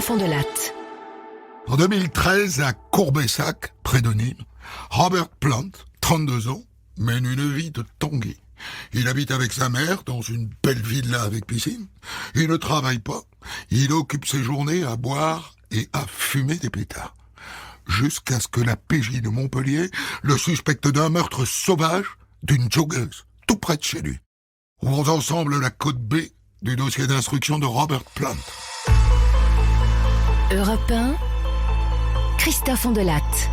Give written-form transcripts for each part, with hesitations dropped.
Fond de Latte. En 2013, à Courbessac, près de Nîmes, Robert Plant, 32 ans, mène une vie de Tanguy. Il habite avec sa mère dans une belle villa avec piscine. Il ne travaille pas. Il occupe ses journées à boire et à fumer des pétards. Jusqu'à ce que la PJ de Montpellier le suspecte d'un meurtre sauvage d'une joggeuse, tout près de chez lui. Ouvrons ensemble la code B du dossier d'instruction de Robert Plant. Europe 1, Christophe Fond de Latte.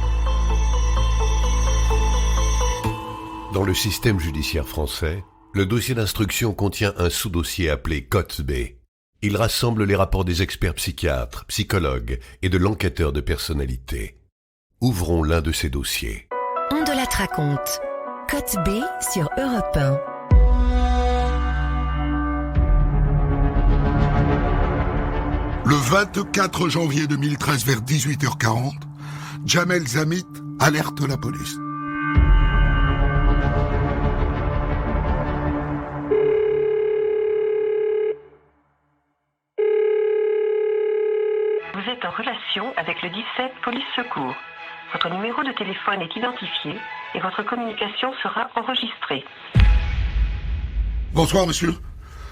Dans le système judiciaire français, le dossier d'instruction contient un sous-dossier appelé Cote B. Il rassemble les rapports des experts psychiatres, psychologues et de l'enquêteur de personnalité. Ouvrons l'un de ces dossiers. On de Latte raconte. Cote B sur Europe 1. Le 24 janvier 2013 vers 18h40, Jamel Zamit alerte la police. Vous êtes en relation avec le 17 Police Secours. Votre numéro de téléphone est identifié et votre communication sera enregistrée. Bonsoir, monsieur.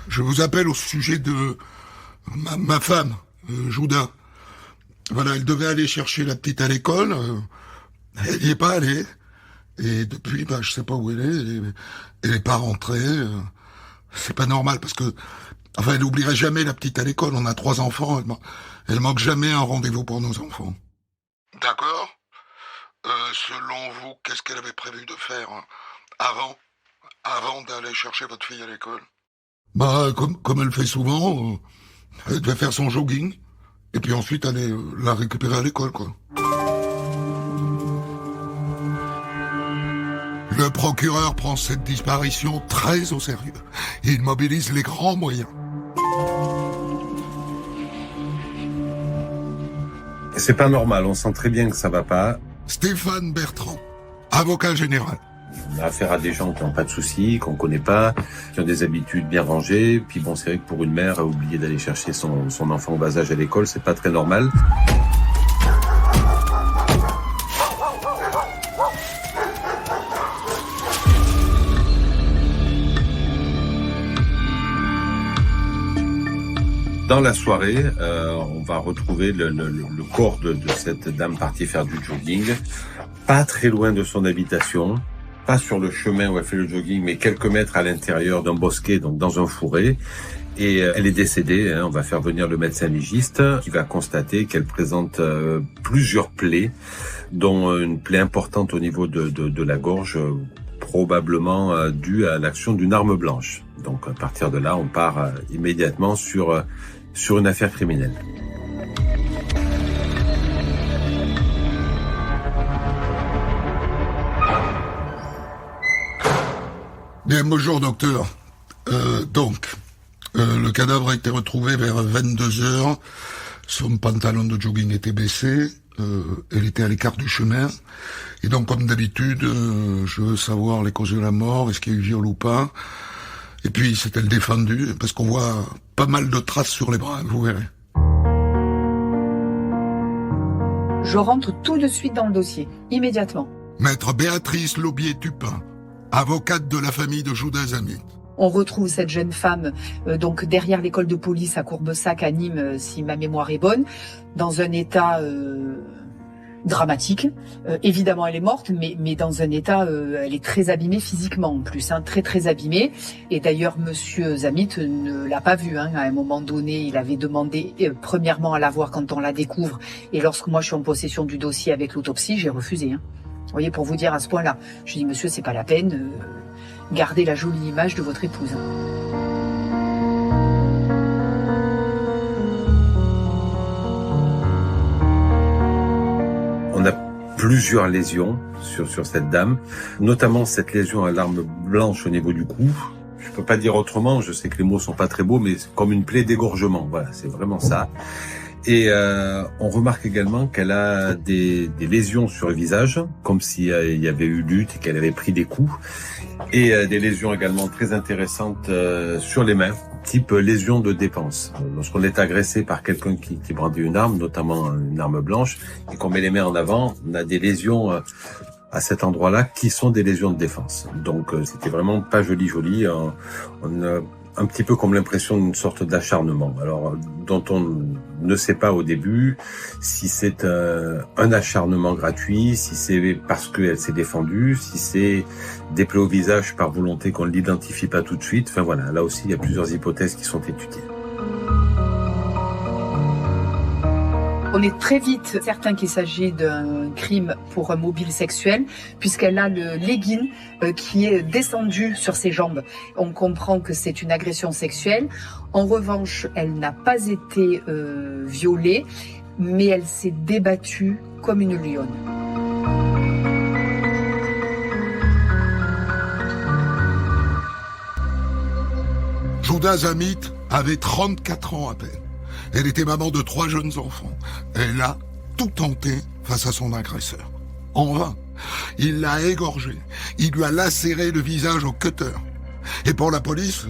Je vous appelle au sujet de ma femme, Jouda. Voilà, elle devait aller chercher la petite à l'école. Elle n'y est pas allée. Et depuis, je sais pas où elle est. Elle est pas rentrée. C'est pas normal parce que... Enfin, elle n'oublierait jamais la petite à l'école. On a 3 enfants. Elle manque jamais un rendez-vous pour nos enfants. D'accord. Selon vous, qu'est-ce qu'elle avait prévu de faire avant d'aller chercher votre fille à l'école? Comme elle fait souvent, elle devait faire son jogging, et puis ensuite aller la récupérer à l'école, quoi. Le procureur prend cette disparition très au sérieux. Il mobilise les grands moyens. C'est pas normal, on sent très bien que ça va pas. Stéphane Bertrand, avocat général. On a affaire à des gens qui n'ont pas de soucis, qu'on connaît pas, qui ont des habitudes bien rangées. Puis bon, c'est vrai que pour une mère, oublier d'aller chercher son enfant au bas âge à l'école, c'est pas très normal. Dans la soirée, on va retrouver le corps de cette dame partie faire du jogging, pas très loin de son habitation, pas sur le chemin où elle fait le jogging, mais quelques mètres à l'intérieur d'un bosquet, donc dans un fourré. Et elle est décédée. On va faire venir le médecin légiste qui va constater qu'elle présente plusieurs plaies, dont une plaie importante au niveau de la gorge, probablement due à l'action d'une arme blanche. Donc à partir de là, on part immédiatement sur une affaire criminelle. Bien, bonjour docteur. Le cadavre a été retrouvé vers 22h. Son pantalon de jogging était baissé. Elle était à l'écart du chemin. Et donc, comme d'habitude, je veux savoir les causes de la mort, est-ce qu'il y a eu viol ou pas. Et puis, s'est-elle défendue? Parce qu'on voit pas mal de traces sur les bras, vous verrez. Je rentre tout de suite dans le dossier, immédiatement. Maître Béatrice Laubier-Tupin, avocate de la famille de Jouda Zamit. On retrouve cette jeune femme donc derrière l'école de police à Courbessac, à Nîmes, si ma mémoire est bonne, dans un état dramatique. Évidemment, elle est morte, mais dans un état, elle est très abîmée physiquement en plus, très très abîmée. Et d'ailleurs, Monsieur Zamit ne l'a pas vue. À un moment donné, il avait demandé premièrement à la voir quand on la découvre. Et lorsque moi je suis en possession du dossier avec l'autopsie, j'ai refusé. Vous voyez, pour vous dire à ce point-là, je dis monsieur, c'est pas la peine. Gardez la jolie image de votre épouse. On a plusieurs lésions sur cette dame, notamment cette lésion à l'arme blanche au niveau du cou. Je peux pas dire autrement, je sais que les mots sont pas très beaux, mais c'est comme une plaie d'égorgement. Voilà, c'est vraiment ça. Et on remarque également qu'elle a des lésions sur le visage, comme s'il y avait eu lutte et qu'elle avait pris des coups. Et des lésions également très intéressantes sur les mains, type lésion de défense. Lorsqu'on est agressé par quelqu'un qui brandit une arme, notamment une arme blanche, et qu'on met les mains en avant, on a des lésions à cet endroit-là qui sont des lésions de défense. Donc c'était vraiment pas joli. On a un petit peu comme l'impression d'une sorte d'acharnement. Alors dont on ne sait pas au début si c'est un acharnement gratuit, si c'est parce qu'elle s'est défendue, si c'est des plaies au visage par volonté qu'on ne l'identifie pas tout de suite. Enfin voilà, là aussi il y a plusieurs hypothèses qui sont étudiées. On est très vite certain qu'il s'agit d'un crime pour un mobile sexuel, puisqu'elle a le legging qui est descendu sur ses jambes. On comprend que c'est une agression sexuelle. En revanche, elle n'a pas été violée, mais elle s'est débattue comme une lionne. Jouda Zamit avait 34 ans à peine. Elle était maman de 3 jeunes enfants. Elle a tout tenté face à son agresseur. En vain. Il l'a égorgée. Il lui a lacéré le visage au cutter. Et pour la police,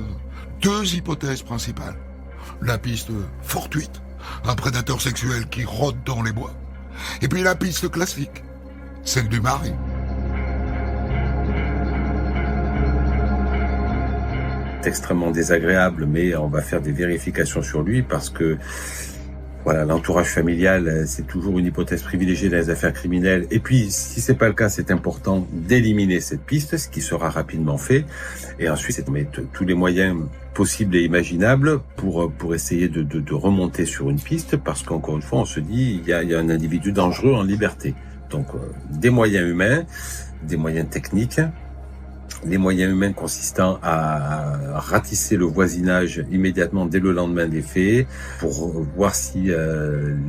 2 hypothèses principales. La piste fortuite, un prédateur sexuel qui rôde dans les bois. Et puis la piste classique, celle du mari. Extrêmement désagréable, mais on va faire des vérifications sur lui parce que voilà, l'entourage familial, c'est toujours une hypothèse privilégiée dans les affaires criminelles. Et puis, si c'est pas le cas, c'est important d'éliminer cette piste, ce qui sera rapidement fait. Et ensuite, c'est de mettre tous les moyens possibles et imaginables pour essayer de remonter sur une piste, parce qu'encore une fois, on se dit, il y a un individu dangereux en liberté. Donc, des moyens humains, des moyens techniques, les moyens humains consistant à ratisser le voisinage immédiatement dès le lendemain des faits pour voir si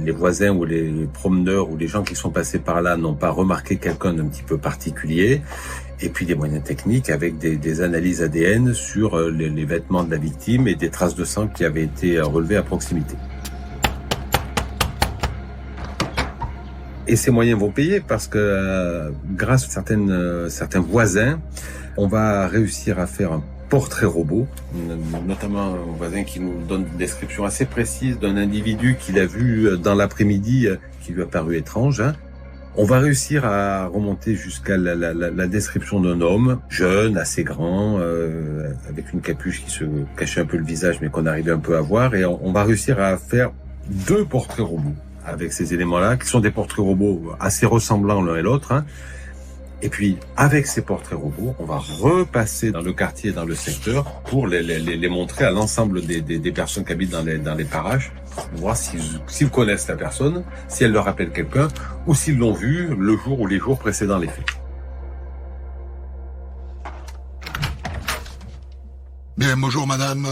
les voisins ou les promeneurs ou les gens qui sont passés par là n'ont pas remarqué quelqu'un d'un petit peu particulier. Et puis des moyens techniques avec des analyses ADN sur les vêtements de la victime et des traces de sang qui avaient été relevées à proximité. Et ces moyens vont payer parce que grâce à certains voisins, on va réussir à faire un portrait robot, notamment un voisin qui nous donne une description assez précise d'un individu qu'il a vu dans l'après-midi qui lui a paru étrange. On va réussir à remonter jusqu'à la description d'un homme, jeune, assez grand, avec une capuche qui se cachait un peu le visage mais qu'on arrivait un peu à voir, et on va réussir à faire 2 portraits robots avec ces éléments-là, qui sont des portraits robots assez ressemblants l'un et l'autre. Et puis, avec ces portraits robots, on va repasser dans le quartier, dans le secteur, pour les montrer à l'ensemble des personnes qui habitent dans les parages, pour voir s'ils connaissent la personne, si elle leur rappelle quelqu'un, ou s'ils l'ont vu le jour ou les jours précédant les faits. Bien, bonjour madame.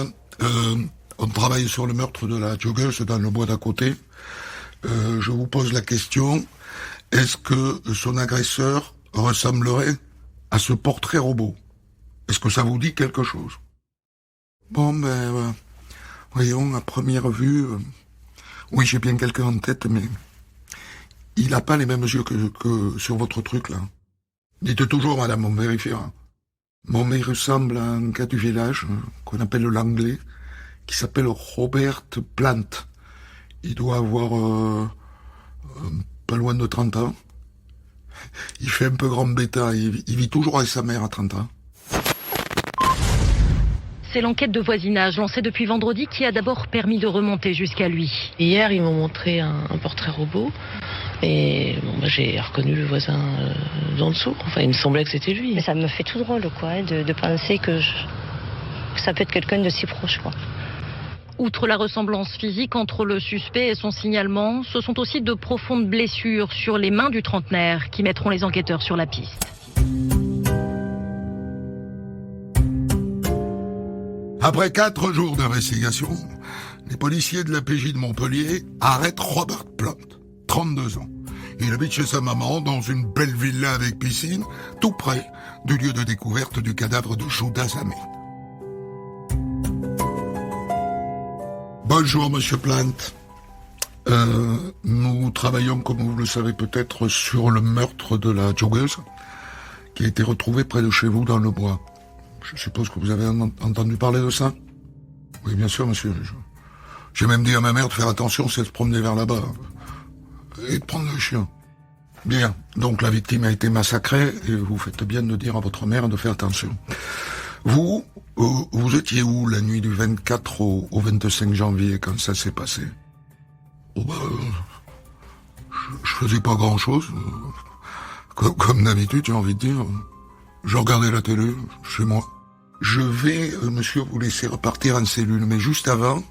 On travaille sur le meurtre de la joggeuse dans le bois d'à côté. Je vous pose la question, est-ce que son agresseur ressemblerait à ce portrait robot? Est-ce que ça vous dit quelque chose? Bon, voyons, à première vue, oui, j'ai bien quelqu'un en tête, mais il n'a pas les mêmes yeux que sur votre truc, là. Dites toujours, madame, on vérifiera. Bon, mais il ressemble à un gars du village, qu'on appelle l'anglais, qui s'appelle Robert Plant. Il doit avoir pas loin de 30 ans. Il fait un peu grand bêta, il vit toujours avec sa mère à 30 ans. C'est l'enquête de voisinage lancée depuis vendredi qui a d'abord permis de remonter jusqu'à lui. Hier, ils m'ont montré un portrait robot et j'ai reconnu le voisin d'en dessous. Enfin, il me semblait que c'était lui. Mais ça me fait tout drôle, quoi, de penser que ça peut être quelqu'un de si proche, quoi. Outre la ressemblance physique entre le suspect et son signalement, ce sont aussi de profondes blessures sur les mains du trentenaire qui mettront les enquêteurs sur la piste. Après 4 jours d'investigation, les policiers de la PJ de Montpellier arrêtent Robert Plant, 32 ans. Il habite chez sa maman dans une belle villa avec piscine, tout près du lieu de découverte du cadavre de Jouda Zamit. Bonjour, monsieur Plant. Nous travaillons, comme vous le savez peut-être, sur le meurtre de la joggeuse qui a été retrouvée près de chez vous dans le bois. Je suppose que vous avez entendu parler de ça? Oui, bien sûr, monsieur. J'ai même dit à ma mère de faire attention si elle se promenait vers là-bas. Et de prendre le chien. Bien. Donc la victime a été massacrée et vous faites bien de dire à votre mère de faire attention. Vous étiez où la nuit du 24 au 25 janvier quand ça s'est passé? Je faisais pas grand-chose. Comme d'habitude, j'ai envie de dire. Je regardais la télé chez moi. Je vais, monsieur, vous laisser repartir en cellule, mais juste avant,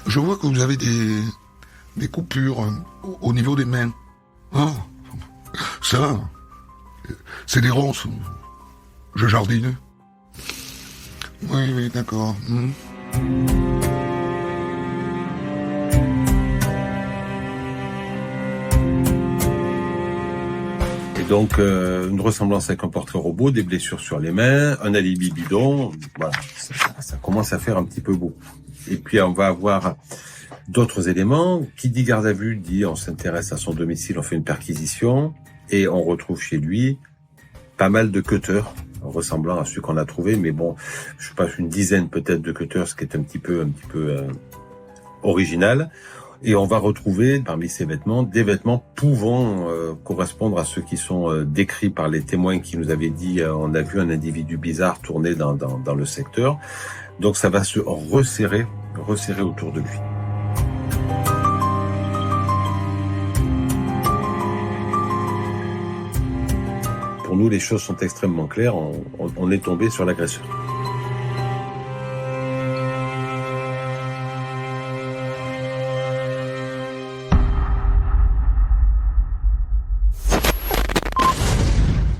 je vois que vous avez des coupures au niveau des mains. Ah, ça, c'est des ronces. Je jardine. Oui, d'accord. Et donc, une ressemblance avec un portrait robot, des blessures sur les mains, un alibi bidon. Voilà, ça commence à faire un petit peu beau. Et puis, on va avoir d'autres éléments. Qui dit garde à vue dit on s'intéresse à son domicile, on fait une perquisition et on retrouve chez lui pas mal de cutters ressemblant à ceux qu'on a trouvés, mais bon, je sais pas, une dizaine peut-être de cutters, ce qui est un petit peu original. Et on va retrouver parmi ces vêtements des vêtements pouvant correspondre à ceux qui sont décrits par les témoins qui nous avaient dit on a vu un individu bizarre tourner dans le secteur. Donc ça va se resserrer autour de lui. Pour nous, les choses sont extrêmement claires. On est tombé sur l'agresseur.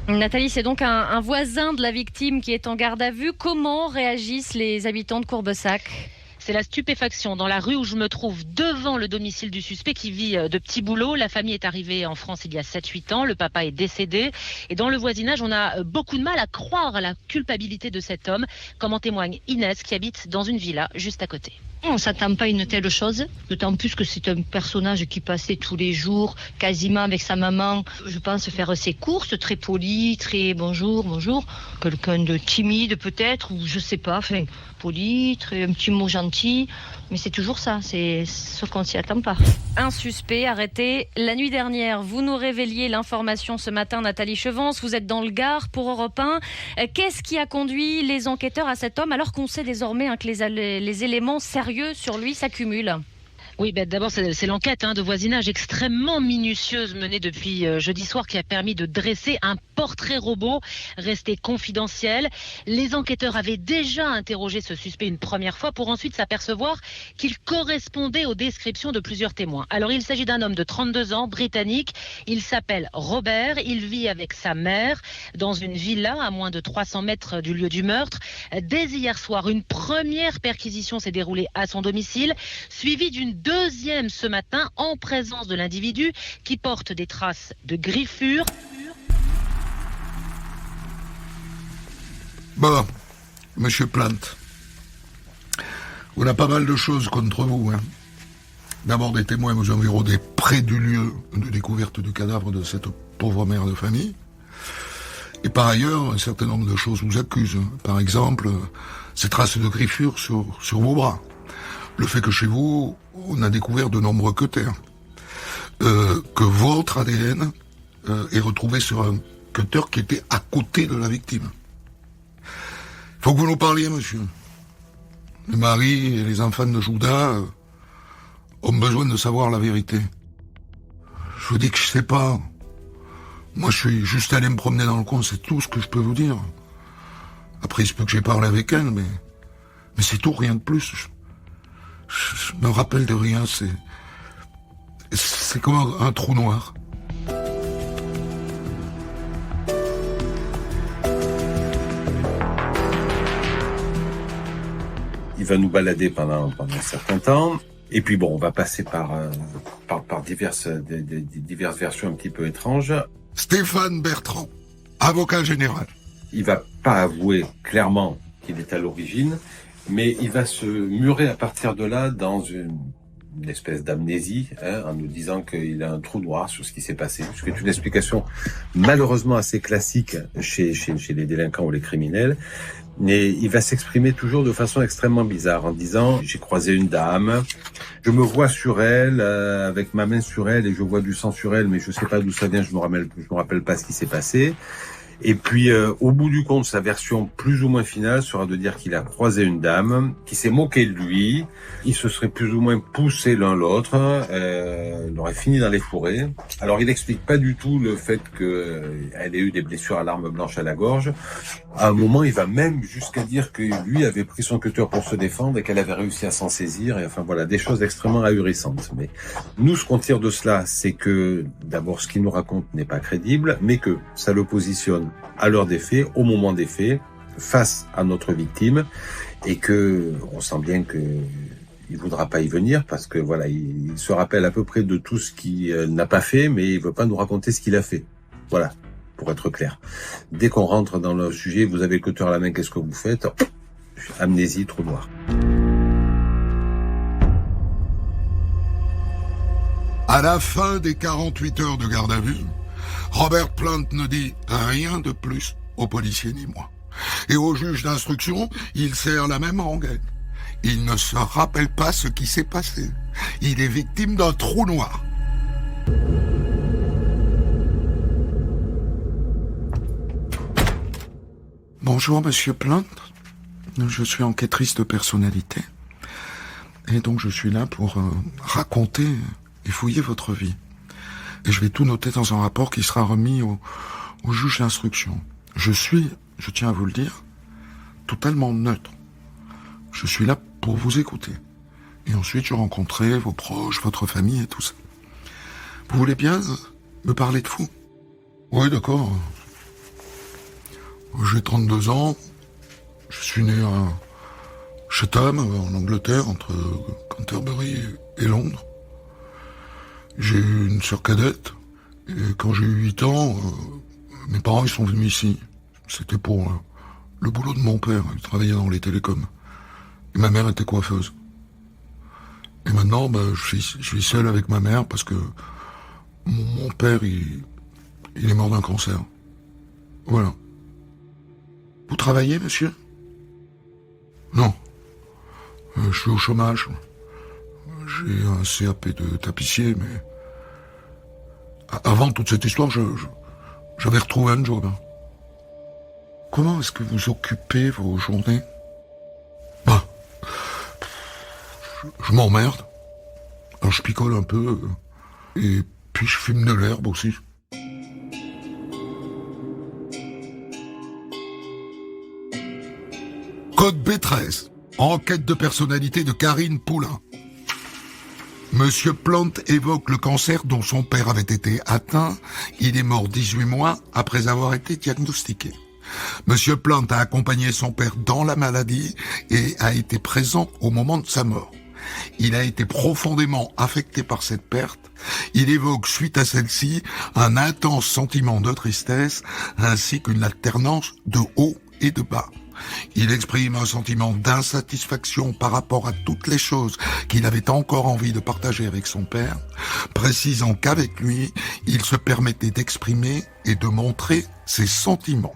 Nathalie, c'est donc un voisin de la victime qui est en garde à vue. Comment réagissent les habitants de Courbessac ? C'est la stupéfaction dans la rue où je me trouve devant le domicile du suspect qui vit de petits boulots. La famille est arrivée en France il y a 7-8 ans. Le papa est décédé. Et dans le voisinage, on a beaucoup de mal à croire à la culpabilité de cet homme, comme en témoigne Inès qui habite dans une villa juste à côté. On ne s'attend pas à une telle chose, d'autant plus que c'est un personnage qui passait tous les jours, quasiment avec sa maman, je pense, faire ses courses, très poli, très bonjour. Quelqu'un de timide peut-être, ou je sais pas, enfin, poli, un petit mot gentil, mais c'est toujours ça, c'est ce qu'on s'y attend pas. Un suspect arrêté la nuit dernière. Vous nous révéliez l'information ce matin, Nathalie Chevance, vous êtes dans le Gard pour Europe 1. Qu'est-ce qui a conduit les enquêteurs à cet homme, alors qu'on sait désormais que les éléments sérieux sur lui s'accumulent? Oui, d'abord, c'est l'enquête de voisinage extrêmement minutieuse menée depuis jeudi soir qui a permis de dresser un portrait robot resté confidentiel. Les enquêteurs avaient déjà interrogé ce suspect une première fois pour ensuite s'apercevoir qu'il correspondait aux descriptions de plusieurs témoins. Alors, il s'agit d'un homme de 32 ans, britannique. Il s'appelle Robert. Il vit avec sa mère dans une villa à moins de 300 mètres du lieu du meurtre. Dès hier soir, une première perquisition s'est déroulée à son domicile, suivie d'une deuxième ce matin en présence de l'individu qui porte des traces de griffures. Bon, monsieur Plante, on a pas mal de choses contre vous. D'abord des témoins vous environnez près du lieu de découverte du cadavre de cette pauvre mère de famille. Et par ailleurs, un certain nombre de choses vous accusent. Par exemple, ces traces de griffures sur vos bras. Le fait que chez vous, on a découvert de nombreux cutters. Que votre ADN est retrouvé sur un cutter qui était à côté de la victime. Il faut que vous nous parliez, monsieur. Le mari et les enfants de Judas ont besoin de savoir la vérité. Je vous dis que je sais pas. Moi, je suis juste allé me promener dans le coin, c'est tout ce que je peux vous dire. Après, il se peut que j'ai parlé avec elle, mais c'est tout, rien de plus. Je me rappelle de rien, c'est comme un trou noir. Il va nous balader pendant un certain temps. Et puis bon, on va passer par diverses versions un petit peu étranges. Stéphane Bertrand, avocat général. Il va pas avouer clairement qu'il est à l'origine, mais il va se murer à partir de là dans une espèce d'amnésie, en nous disant qu'il a un trou noir sur ce qui s'est passé. Ce qui est une explication malheureusement assez classique chez les délinquants ou les criminels. Mais il va s'exprimer toujours de façon extrêmement bizarre en disant « J'ai croisé une dame, je me vois sur elle, avec ma main sur elle et je vois du sang sur elle, mais je sais pas d'où ça vient, je me rappelle pas ce qui s'est passé. » Et puis, au bout du compte, sa version plus ou moins finale sera de dire qu'il a croisé une dame, qui s'est moqué de lui, ils se seraient plus ou moins poussés l'un l'autre, il aurait fini dans les fourrés. Alors, il n'explique pas du tout le fait qu'elle ait eu des blessures à l'arme blanche à la gorge. À un moment, il va même jusqu'à dire que lui avait pris son cutter pour se défendre et qu'elle avait réussi à s'en saisir. Et enfin, voilà, des choses extrêmement ahurissantes. Mais nous, ce qu'on tire de cela, c'est que, d'abord, ce qu'il nous raconte n'est pas crédible, mais que ça le positionne à l'heure des faits, au moment des faits, face à notre victime, et que on sent bien que il voudra pas y venir parce que voilà, il se rappelle à peu près de tout ce qu'il n'a pas fait, mais il veut pas nous raconter ce qu'il a fait. Voilà, pour être clair. Dès qu'on rentre dans le sujet, vous avez le cutter à la main, qu'est-ce que vous faites? Amnésie, trou noir. À la fin des 48 heures de garde à vue, Robert Plant ne dit rien de plus aux policiers ni moi. Et au juge d'instruction, il serre la même rengaine. Il ne se rappelle pas ce qui s'est passé. Il est victime d'un trou noir. Bonjour, monsieur Plant. Je suis enquêtrice de personnalité. Et donc je suis là pour raconter et fouiller votre vie. Et je vais tout noter dans un rapport qui sera remis au juge d'instruction. Je tiens à vous le dire, totalement neutre. Je suis là pour vous écouter. Et ensuite, je rencontrerai vos proches, votre famille et tout ça. Vous voulez bien me parler de vous? Oui, d'accord. J'ai 32 ans. Je suis né à Chatham, en Angleterre, entre Canterbury et Londres. J'ai eu une sœur cadette, et quand j'ai eu 8 ans, mes parents ils sont venus ici. C'était pour le boulot de mon père, il travaillait dans les télécoms. Et ma mère était coiffeuse. Et maintenant, je suis seul avec ma mère parce que mon père, il est mort d'un cancer. Voilà. Vous travaillez, monsieur? Non. Je suis au chômage. J'ai un CAP de tapissier, mais avant toute cette histoire, j'avais retrouvé un job. Comment est-ce que vous occupez vos journées? Je m'emmerde. Alors je picole un peu, et puis je fume de l'herbe aussi. Code B13. Enquête de personnalité de Karine Poulain. Monsieur Plant évoque le cancer dont son père avait été atteint. Il est mort 18 mois après avoir été diagnostiqué. Monsieur Plant a accompagné son père dans la maladie et a été présent au moment de sa mort. Il a été profondément affecté par cette perte. Il évoque, suite à celle-ci, un intense sentiment de tristesse ainsi qu'une alternance de haut et de bas. Il exprime un sentiment d'insatisfaction par rapport à toutes les choses qu'il avait encore envie de partager avec son père, précisant qu'avec lui, il se permettait d'exprimer et de montrer ses sentiments.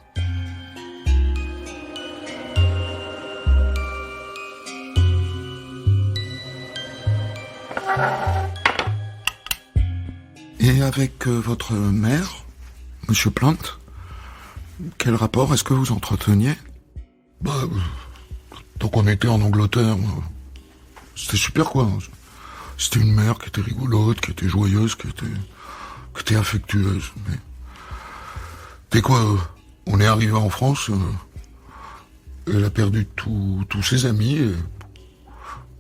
Et avec votre mère, monsieur Plant, quel rapport est-ce que vous entreteniez? Donc on était en Angleterre, c'était super quoi. C'était une mère qui était rigolote, qui était joyeuse, qui était affectueuse. Mais dès quoi, on est arrivé en France, elle a perdu tous ses amis,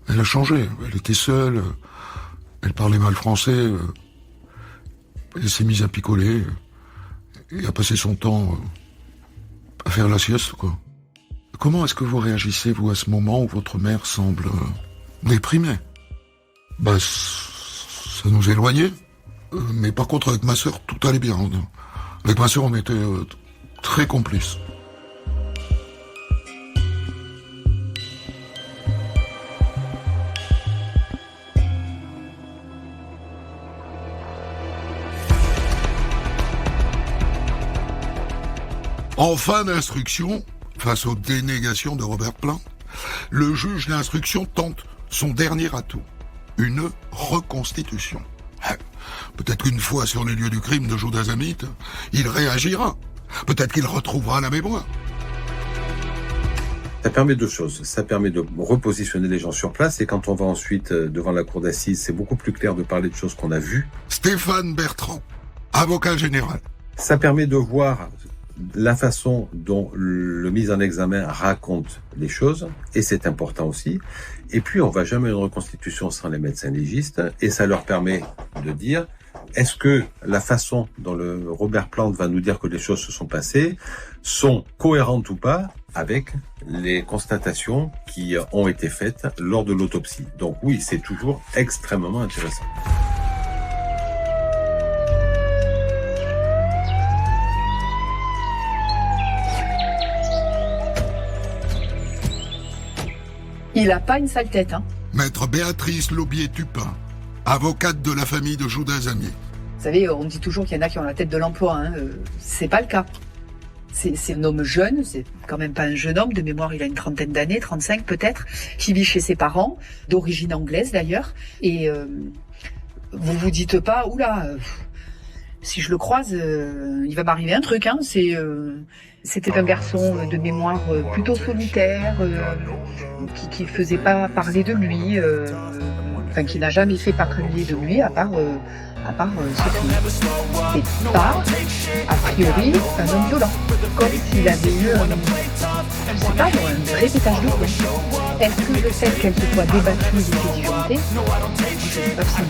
elle a changé, elle était seule, elle parlait mal français, elle s'est mise à picoler, et à passer son temps à faire la sieste quoi. Comment est-ce que vous réagissez, vous, à ce moment où votre mère semble déprimée? Ça nous éloignait. Mais par contre, avec ma sœur, tout allait bien. Avec ma sœur, on était très complices. En fin d'instruction, Face aux dénégations de Robert Plant, le juge d'instruction tente son dernier atout, une reconstitution. Peut-être qu'une fois sur les lieux du crime de Judas Amit, il réagira. Peut-être qu'il retrouvera la mémoire. Ça permet deux choses. Ça permet de repositionner les gens sur place, et quand on va ensuite devant la cour d'assises, c'est beaucoup plus clair de parler de choses qu'on a vues. Stéphane Bertrand, avocat général. Ça permet de voir la façon dont le mis en examen raconte les choses, et c'est important aussi. Et puis, on va jamais à une reconstitution sans les médecins légistes, et ça leur permet de dire, est-ce que la façon dont le Robert Plant va nous dire que les choses se sont passées sont cohérentes ou pas avec les constatations qui ont été faites lors de l'autopsie. Donc oui, c'est toujours extrêmement intéressant. Il a pas une sale tête, hein. Maître Béatrice Laubier-Tupin, avocate de la famille de Judas Amit. Vous savez, on dit toujours qu'il y en a qui ont la tête de l'emploi, hein. C'est pas le cas. C'est un homme jeune, c'est quand même pas un jeune homme, de mémoire il a une trentaine d'années, 35 peut-être, qui vit chez ses parents, d'origine anglaise d'ailleurs, et vous vous dites pas, oula, si je le croise, il va m'arriver un truc, hein. C'était un garçon de mémoire plutôt solitaire, qui faisait pas parler de lui, qui n'a jamais fait parler de lui à part Sophie. C'est pas, a priori, un homme violent, comme s'il avait eu un vrai pétage de plomb. Est-ce que le fait qu'elle se soit débattue et fait disjoncter, je ne sais pas si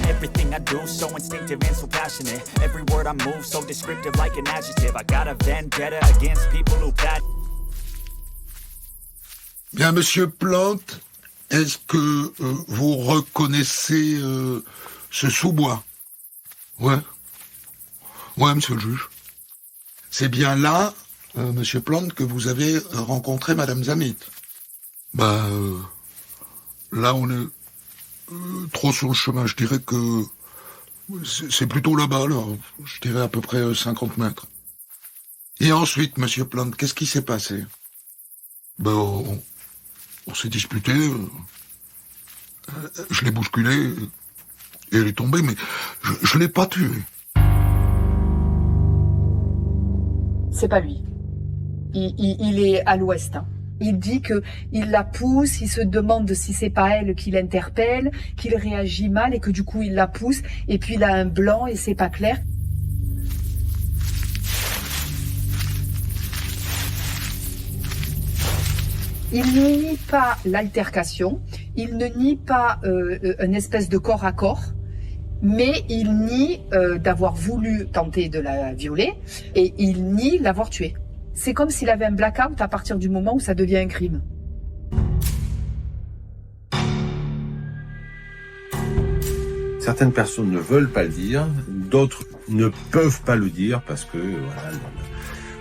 Everything I do, so instinctive and so passionate. Every word I move, so descriptive like an adjective. I got a vendetta against people who bad. Bien, monsieur Plante, est-ce que vous reconnaissez ce sous-bois? Ouais, monsieur le juge. C'est bien là, monsieur Plante, que vous avez rencontré madame Zamit. Là, on est trop sur le chemin. Je dirais que c'est plutôt là-bas, là. Je dirais à peu près 50 mètres. Et ensuite, monsieur Plante, qu'est-ce qui s'est passé? On s'est disputé, je l'ai bousculé, et elle est tombée, mais je l'ai pas tuée. C'est pas lui. Il est à l'ouest, hein. Il dit que il la pousse, il se demande si c'est pas elle qui l'interpelle, qu'il réagit mal et que du coup il la pousse, et puis il a un blanc et c'est pas clair. Il ne nie pas l'altercation, il ne nie pas une espèce de corps à corps, mais il nie d'avoir voulu tenter de la violer, et il nie l'avoir tuée. C'est comme s'il avait un blackout à partir du moment où ça devient un crime. Certaines personnes ne veulent pas le dire, d'autres ne peuvent pas le dire parce que voilà,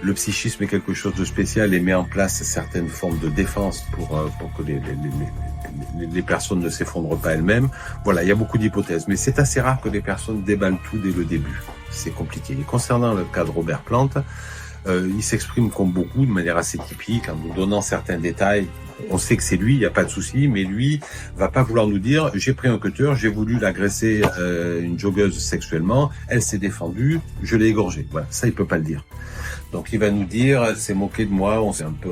le psychisme est quelque chose de spécial et met en place certaines formes de défense pour que les personnes ne s'effondrent pas elles-mêmes. Voilà, il y a beaucoup d'hypothèses, mais c'est assez rare que des personnes déballent tout dès le début. C'est compliqué. Et concernant le cas de Robert Plant, il s'exprime comme beaucoup, de manière assez typique, en nous donnant certains détails. On sait que c'est lui, il n'y a pas de souci, mais lui va pas vouloir nous dire « j'ai pris un cutter, j'ai voulu l'agresser une joggeuse sexuellement, elle s'est défendue, je l'ai égorgée ». Voilà, ça il peut pas le dire. Donc il va nous dire « elle s'est moquée de moi, on s'est un peu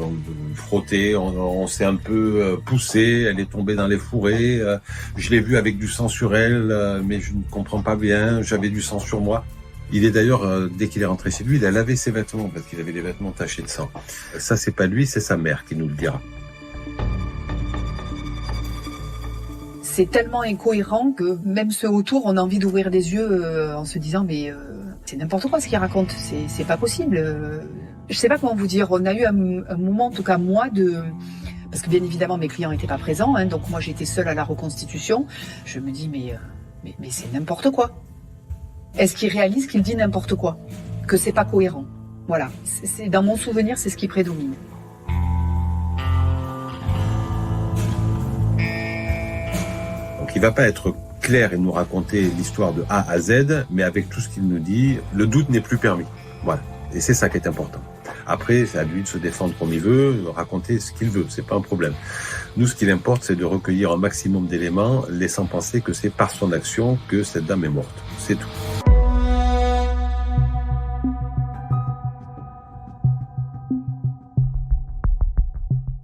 frotté, on s'est un peu poussé, elle est tombée dans les fourrés, je l'ai vue avec du sang sur elle, mais je ne comprends pas bien, j'avais du sang sur moi ». Il est d'ailleurs, dès qu'il est rentré chez lui, il a lavé ses vêtements parce qu'il avait les vêtements tachés de sang. Ça, c'est pas lui, c'est sa mère qui nous le dira. C'est tellement incohérent que même ceux autour, on a envie d'ouvrir les yeux en se disant mais c'est n'importe quoi ce qu'il raconte, c'est pas possible. Je sais pas comment vous dire, on a eu un moment, en tout cas moi, parce que bien évidemment mes clients n'étaient pas présents, hein, donc moi j'étais seule à la reconstitution. Je me dis mais c'est n'importe quoi. Est-ce qu'il réalise qu'il dit n'importe quoi? Que c'est pas cohérent? Voilà. Dans mon souvenir, c'est ce qui prédomine. Donc il va pas être clair et nous raconter l'histoire de A à Z, mais avec tout ce qu'il nous dit, le doute n'est plus permis. Voilà. Et c'est ça qui est important. Après, c'est à lui de se défendre comme il veut, de raconter ce qu'il veut, c'est pas un problème. Nous, ce qui importe, c'est de recueillir un maximum d'éléments, laissant penser que c'est par son action que cette dame est morte. C'est tout.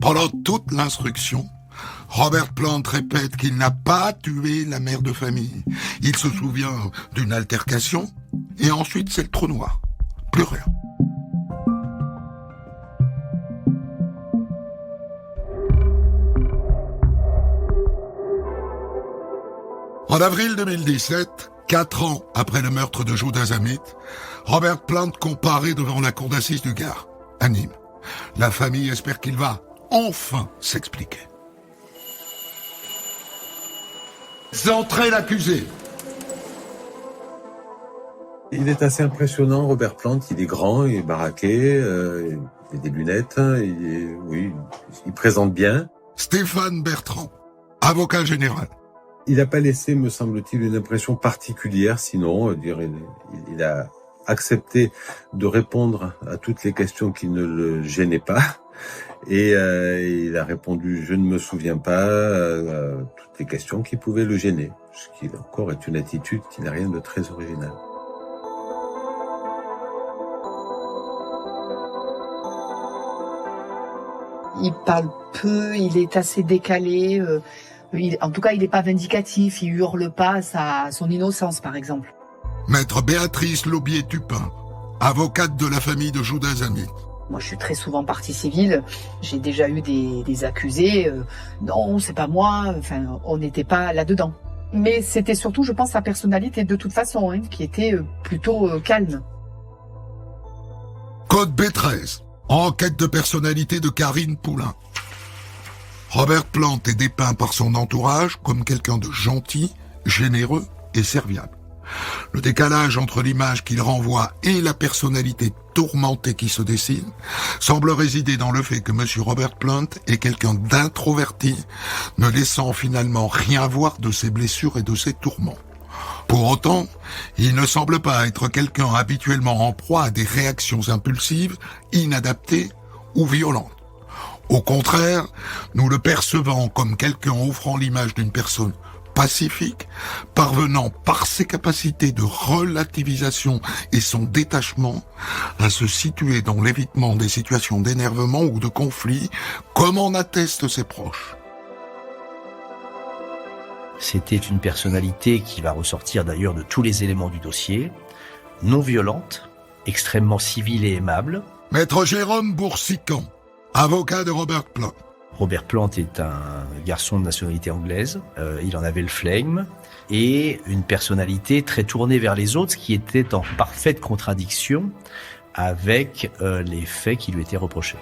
Pendant toute l'instruction, Robert Plant répète qu'il n'a pas tué la mère de famille. Il se souvient d'une altercation, et ensuite c'est le trou noir. Plus rien. En avril 2017, 4 ans après le meurtre de Judas Amit, Robert Plant comparaît devant la cour d'assises du Gard, à Nîmes. La famille espère qu'il va enfin s'expliquer. Entrez l'accusé. Il est assez impressionnant, Robert Plant. Il est grand, il est baraqué, il a des lunettes, il présente bien. Stéphane Bertrand, avocat général. Il n'a pas laissé, me semble-t-il, une impression particulière, sinon, il a accepté de répondre à toutes les questions qui ne le gênaient pas. Et il a répondu « je ne me souviens pas » à toutes les questions qui pouvaient le gêner. Ce qui, encore, est une attitude qui n'a rien de très original. Il parle peu, il est assez décalé. En tout cas, il n'est pas vindicatif, il hurle pas à son innocence, par exemple. Maître Béatrice Laubier-Tupin, avocate de la famille de Judas Amit. Moi, je suis très souvent partie civile. J'ai déjà eu des accusés. Non, c'est pas moi. Enfin, on n'était pas là-dedans. Mais c'était surtout, je pense, sa personnalité de toute façon, qui était plutôt calme. Code B13. Enquête de personnalité de Karine Poulain. Robert Plant est dépeint par son entourage comme quelqu'un de gentil, généreux et serviable. Le décalage entre l'image qu'il renvoie et la personnalité tourmentée qui se dessine semble résider dans le fait que M. Robert Plant est quelqu'un d'introverti, ne laissant finalement rien voir de ses blessures et de ses tourments. Pour autant, il ne semble pas être quelqu'un habituellement en proie à des réactions impulsives, inadaptées ou violentes. Au contraire, nous le percevons comme quelqu'un offrant l'image d'une personne pacifique, parvenant par ses capacités de relativisation et son détachement à se situer dans l'évitement des situations d'énervement ou de conflit, comme en attestent ses proches. C'était une personnalité qui va ressortir d'ailleurs de tous les éléments du dossier, non violente, extrêmement civile et aimable. Maître Jérôme Boursican, avocat de Robert Plant. Robert Plant est un garçon de nationalité anglaise, il en avait le flegme, et une personnalité très tournée vers les autres, ce qui était en parfaite contradiction avec les faits qui lui étaient reprochés.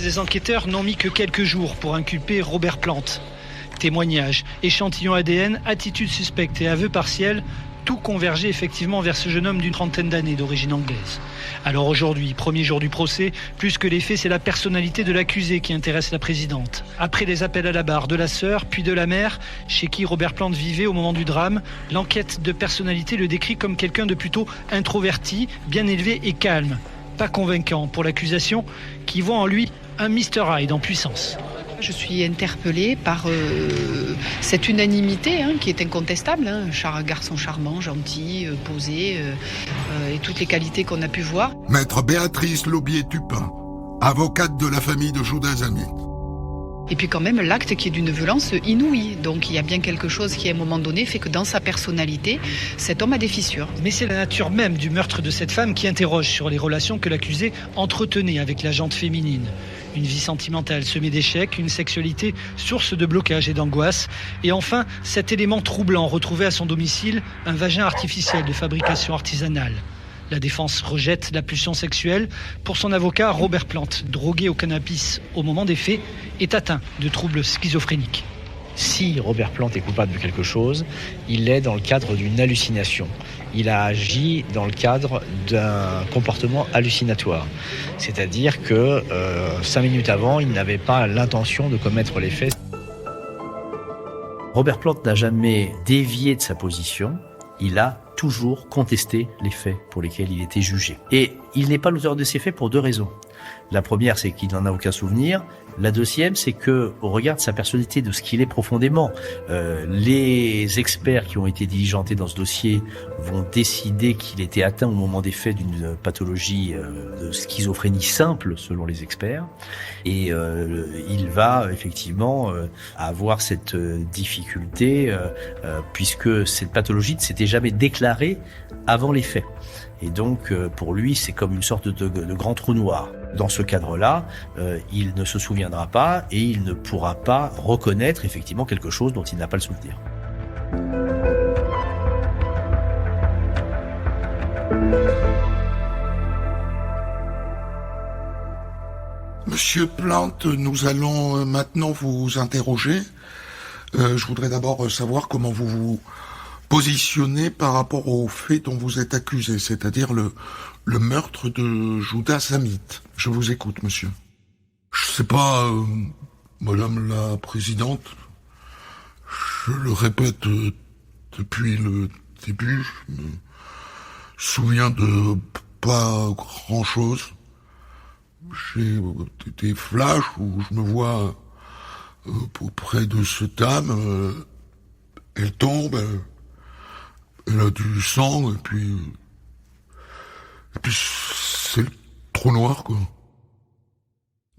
Les enquêteurs n'ont mis que quelques jours pour inculper Robert Plant. Témoignages, échantillons ADN, attitudes suspectes et aveux partiels, tout convergeait effectivement vers ce jeune homme d'une trentaine d'années d'origine anglaise. Alors aujourd'hui, premier jour du procès, plus que les faits, c'est la personnalité de l'accusé qui intéresse la présidente. Après les appels à la barre de la sœur, puis de la mère, chez qui Robert Plant vivait au moment du drame, l'enquête de personnalité le décrit comme quelqu'un de plutôt introverti, bien élevé et calme. Pas convaincant pour l'accusation, qui voit en lui un Mr. Hyde en puissance. Je suis interpellée par cette unanimité qui est incontestable. Un garçon charmant, gentil, posé, et toutes les qualités qu'on a pu voir. Maître Béatrice Laubier-Tupin, avocate de la famille de Judas Amit. Et puis quand même l'acte qui est d'une violence inouïe. Donc il y a bien quelque chose qui à un moment donné fait que dans sa personnalité, cet homme a des fissures. Mais c'est la nature même du meurtre de cette femme qui interroge sur les relations que l'accusé entretenait avec la gente féminine. Une vie sentimentale semée d'échecs, une sexualité source de blocage et d'angoisse. Et enfin, cet élément troublant retrouvé à son domicile, un vagin artificiel de fabrication artisanale. La défense rejette la pulsion sexuelle. Pour son avocat, Robert Plante, drogué au cannabis au moment des faits, est atteint de troubles schizophréniques. Si Robert Plante est coupable de quelque chose, il est dans le cadre d'une hallucination. Il a agi dans le cadre d'un comportement hallucinatoire. C'est-à-dire que 5 minutes avant, il n'avait pas l'intention de commettre les faits. Robert Plante n'a jamais dévié de sa position. Il a toujours contesté les faits pour lesquels il était jugé. Et il n'est pas l'auteur de ces faits pour 2 raisons. La première, c'est qu'il n'en a aucun souvenir. La deuxième, c'est que, au regard de sa personnalité, de ce qu'il est profondément, les experts qui ont été diligentés dans ce dossier vont décider qu'il était atteint au moment des faits d'une pathologie de schizophrénie simple, selon les experts. Et il va effectivement avoir cette difficulté, puisque cette pathologie ne s'était jamais déclarée avant les faits. Et donc, pour lui, c'est comme une sorte de grand trou noir. Dans ce cadre-là, il ne se souviendra pas et il ne pourra pas reconnaître effectivement quelque chose dont il n'a pas le souvenir. Monsieur Plante, nous allons maintenant vous interroger. Je voudrais d'abord savoir comment vous vous positionnez par rapport aux faits dont vous êtes accusé, c'est-à-dire le meurtre de Judas Amit. Je vous écoute, monsieur. Je sais pas, Madame la Présidente, je le répète depuis le début, je me souviens de pas grand-chose. J'ai des flashs où je me vois auprès de cette dame, elle tombe, elle a du sang, et puis c'est le trou noir, quoi.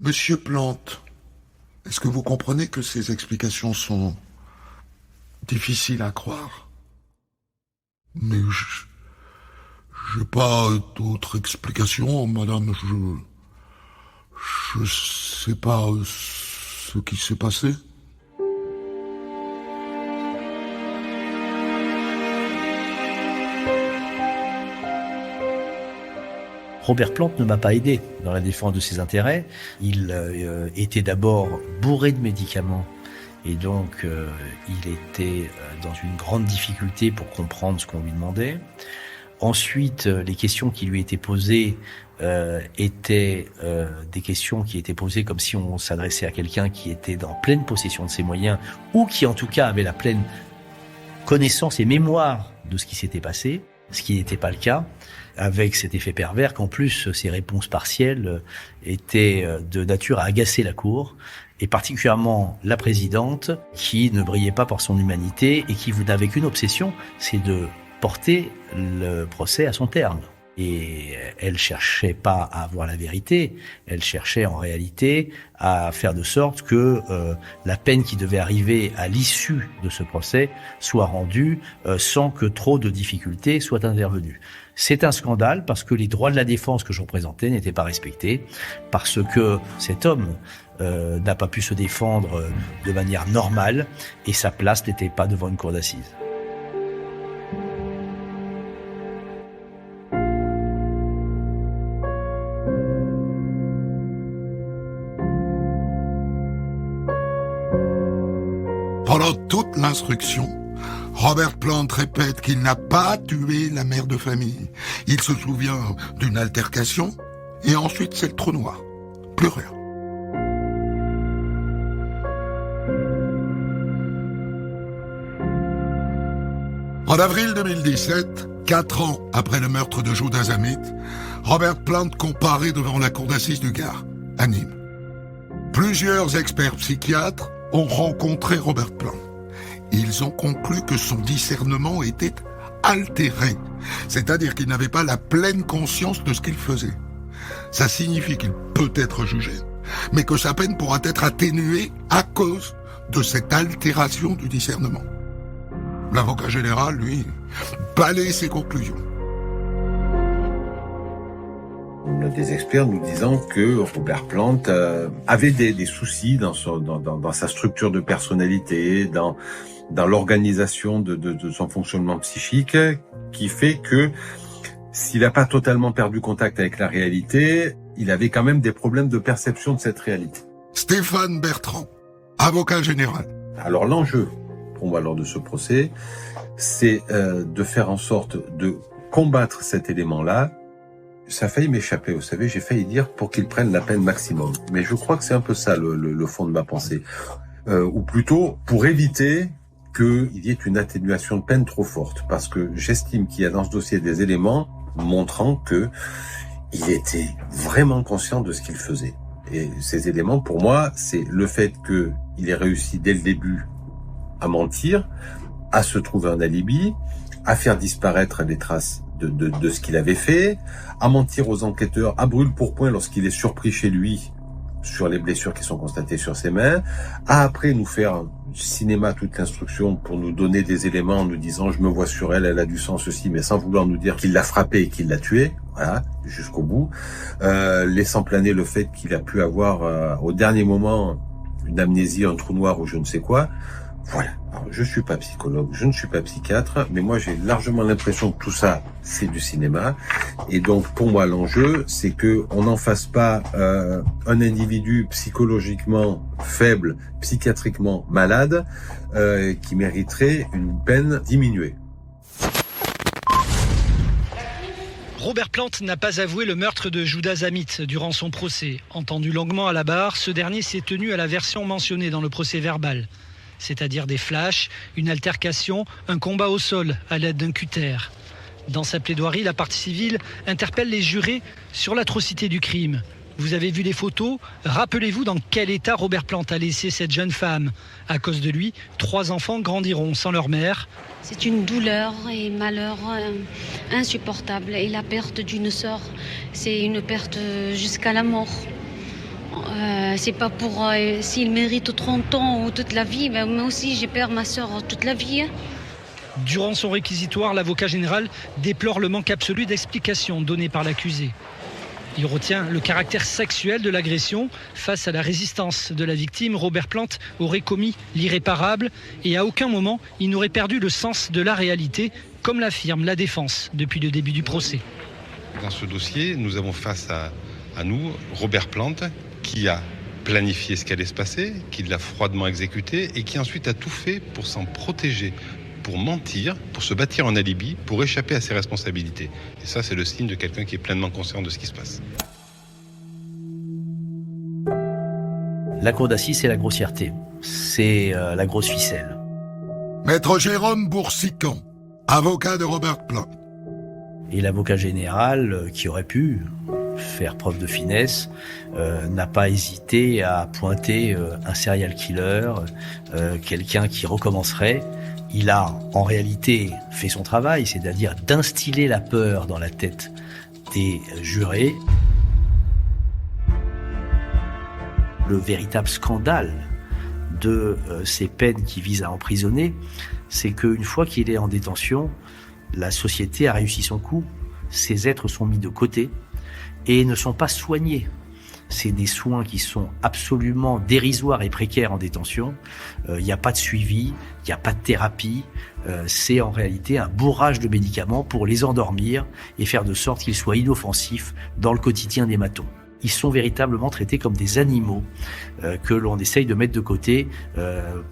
Monsieur Plante, est-ce que vous comprenez que ces explications sont difficiles à croire? Mais j'ai pas d'autre explication, madame, je sais pas ce qui s'est passé. Robert Plante ne m'a pas aidé dans la défense de ses intérêts. Il était d'abord bourré de médicaments et donc il était dans une grande difficulté pour comprendre ce qu'on lui demandait. Ensuite, les questions qui lui étaient posées étaient des questions qui étaient posées comme si on s'adressait à quelqu'un qui était dans pleine possession de ses moyens ou qui en tout cas avait la pleine connaissance et mémoire de ce qui s'était passé, ce qui n'était pas le cas, avec cet effet pervers qu'en plus ces réponses partielles étaient de nature à agacer la Cour, et particulièrement la présidente, qui ne brillait pas par son humanité et qui n'avait qu'une obsession, c'est de porter le procès à son terme. Et elle cherchait pas à avoir la vérité, elle cherchait en réalité à faire de sorte que la peine qui devait arriver à l'issue de ce procès soit rendue sans que trop de difficultés soient intervenues. C'est un scandale parce que les droits de la défense que je représentais n'étaient pas respectés, parce que cet homme n'a pas pu se défendre de manière normale et sa place n'était pas devant une cour d'assises. Pendant toute l'instruction, Robert Plante répète qu'il n'a pas tué la mère de famille. Il se souvient d'une altercation, et ensuite c'est le trou noir. Plus rien. En avril 2017, 4 ans après le meurtre de Judas Amit, Robert Plante comparaît devant la cour d'assises du Gard, à Nîmes. Plusieurs experts psychiatres ont rencontré Robert Plante. Ils ont conclu que son discernement était altéré, c'est-à-dire qu'il n'avait pas la pleine conscience de ce qu'il faisait. Ça signifie qu'il peut être jugé, mais que sa peine pourra être atténuée à cause de cette altération du discernement. L'avocat général, lui, balaye ses conclusions. On a des experts nous disant que Robert Plante avait des soucis dans sa structure de personnalité, dans l'organisation de son fonctionnement psychique, qui fait que s'il n'a pas totalement perdu contact avec la réalité, il avait quand même des problèmes de perception de cette réalité. Stéphane Bertrand, avocat général. Alors l'enjeu, pour moi, lors de ce procès, c'est de faire en sorte de combattre cet élément-là. Ça a failli m'échapper, vous savez, j'ai failli dire pour qu'il prenne la peine maximum. Mais je crois que c'est un peu ça le fond de ma pensée. Ou plutôt pour éviter qu'il y ait une atténuation de peine trop forte. Parce que j'estime qu'il y a dans ce dossier des éléments montrant que il était vraiment conscient de ce qu'il faisait. Et ces éléments, pour moi, c'est le fait qu'il ait réussi dès le début à mentir, à se trouver un alibi, à faire disparaître les traces de ce qu'il avait fait, à mentir aux enquêteurs à brûle-pourpoint lorsqu'il est surpris chez lui sur les blessures qui sont constatées sur ses mains, à après nous faire un cinéma toute l'instruction pour nous donner des éléments en nous disant je me vois sur elle, elle a du sang, ceci, mais sans vouloir nous dire qu'il l'a frappée et qu'il l'a tuée, voilà, jusqu'au bout, laissant planer le fait qu'il a pu avoir au dernier moment une amnésie, un trou noir ou je ne sais quoi. Voilà. Alors, je suis pas psychologue, je ne suis pas psychiatre, mais moi j'ai largement l'impression que tout ça, c'est du cinéma. Et donc, pour moi, l'enjeu, c'est que on n'en fasse pas un individu psychologiquement faible, psychiatriquement malade, qui mériterait une peine diminuée. Robert Plante n'a pas avoué le meurtre de Judas Zamit durant son procès. Entendu longuement à la barre, ce dernier s'est tenu à la version mentionnée dans le procès verbal. C'est-à-dire des flashs, une altercation, un combat au sol à l'aide d'un cutter. Dans sa plaidoirie, la partie civile interpelle les jurés sur l'atrocité du crime. Vous avez vu les photos? Rappelez-vous dans quel état Robert Plante a laissé cette jeune femme. À cause de lui, 3 enfants grandiront sans leur mère. C'est une douleur et malheur insupportable. Et la perte d'une sœur, c'est une perte jusqu'à la mort. C'est pas pour s'il mérite 30 ans ou toute la vie, mais moi aussi j'ai perdu ma sœur toute la vie. Durant son réquisitoire, l'avocat général déplore le manque absolu d'explications données par l'accusé. Il retient le caractère sexuel de l'agression. Face à la résistance de la victime, Robert Plante aurait commis l'irréparable et à aucun moment il n'aurait perdu le sens de la réalité, comme l'affirme la défense depuis le début du procès. Dans ce dossier, nous avons face à nous Robert Plante, qui a planifié ce qui allait se passer, qui l'a froidement exécuté et qui ensuite a tout fait pour s'en protéger, pour mentir, pour se bâtir un alibi, pour échapper à ses responsabilités. Et ça, c'est le signe de quelqu'un qui est pleinement conscient de ce qui se passe. La cour d'assises, c'est la grossièreté. C'est la grosse ficelle. Maître Jérôme Boursicon, avocat de Robert Plante. Et l'avocat général, qui aurait pu faire preuve de finesse, n'a pas hésité à pointer un serial killer, quelqu'un qui recommencerait. Il a en réalité fait son travail, c'est-à-dire d'instiller la peur dans la tête des jurés. Le véritable scandale de ces peines qui visent à emprisonner, c'est qu'une fois qu'il est en détention, la société a réussi son coup, ces êtres sont mis de côté et ne sont pas soignés. C'est des soins qui sont absolument dérisoires et précaires en détention. Il n'y a pas de suivi, il n'y a pas de thérapie. C'est en réalité un bourrage de médicaments pour les endormir et faire de sorte qu'ils soient inoffensifs dans le quotidien des matons. Ils sont véritablement traités comme des animaux que l'on essaye de mettre de côté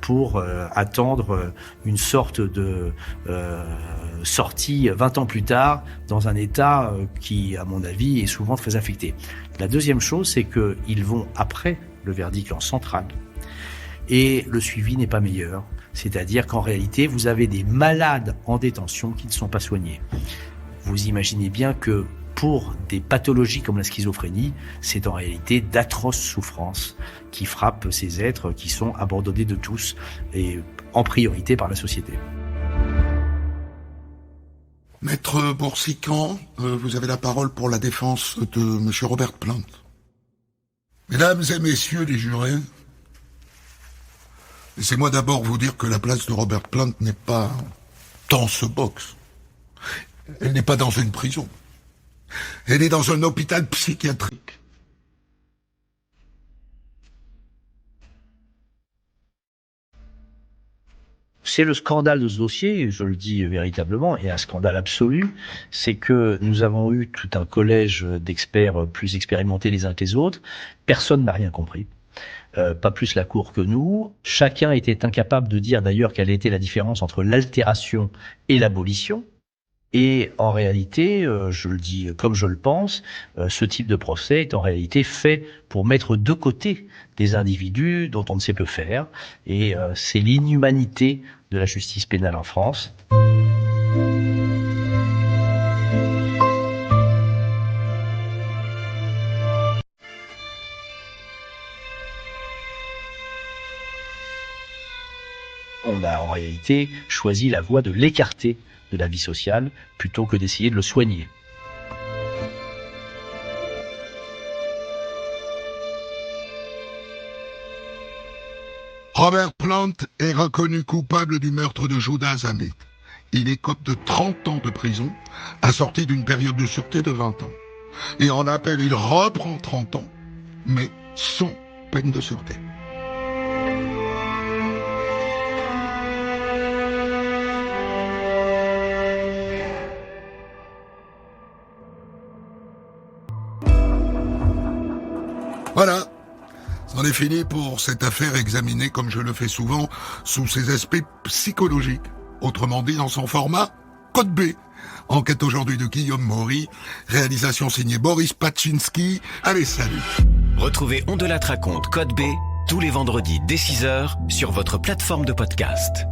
pour attendre une sorte de sortie 20 ans plus tard dans un état qui, à mon avis, est souvent très affecté. La deuxième chose, c'est qu'ils vont après le verdict en centrale et le suivi n'est pas meilleur. C'est-à-dire qu'en réalité, vous avez des malades en détention qui ne sont pas soignés. Vous imaginez bien que pour des pathologies comme la schizophrénie, c'est en réalité d'atroces souffrances qui frappent ces êtres qui sont abandonnés de tous et en priorité par la société. Maître Boursicon, vous avez la parole pour la défense de M. Robert Plante. Mesdames et messieurs les jurés, laissez-moi d'abord vous dire que la place de Robert Plante n'est pas dans ce box. Elle n'est pas dans une prison. Elle est dans un hôpital psychiatrique. C'est le scandale de ce dossier, je le dis véritablement, et un scandale absolu, c'est que nous avons eu tout un collège d'experts plus expérimentés les uns que les autres. Personne n'a rien compris. Pas plus la Cour que nous. Chacun était incapable de dire d'ailleurs quelle était la différence entre l'altération et l'abolition. Et en réalité, je le dis comme je le pense, ce type de procès est en réalité fait pour mettre de côté des individus dont on ne sait peu faire. Et c'est l'inhumanité de la justice pénale en France. On a en réalité choisi la voie de l'écarter de la vie sociale plutôt que d'essayer de le soigner. Robert Plant est reconnu coupable du meurtre de Judas Amit. Il écope de 30 ans de prison, assorti d'une période de sûreté de 20 ans. Et en appel, il reprend 30 ans, mais sans peine de sûreté. Voilà, c'en est fini pour cette affaire examinée, comme je le fais souvent, sous ses aspects psychologiques. Autrement dit, dans son format Code B. Enquête aujourd'hui de Guillaume Maury, réalisation signée Boris Paczynski. Allez, salut. Retrouvez On de la raconte Code B tous les vendredis dès 6h sur votre plateforme de podcast.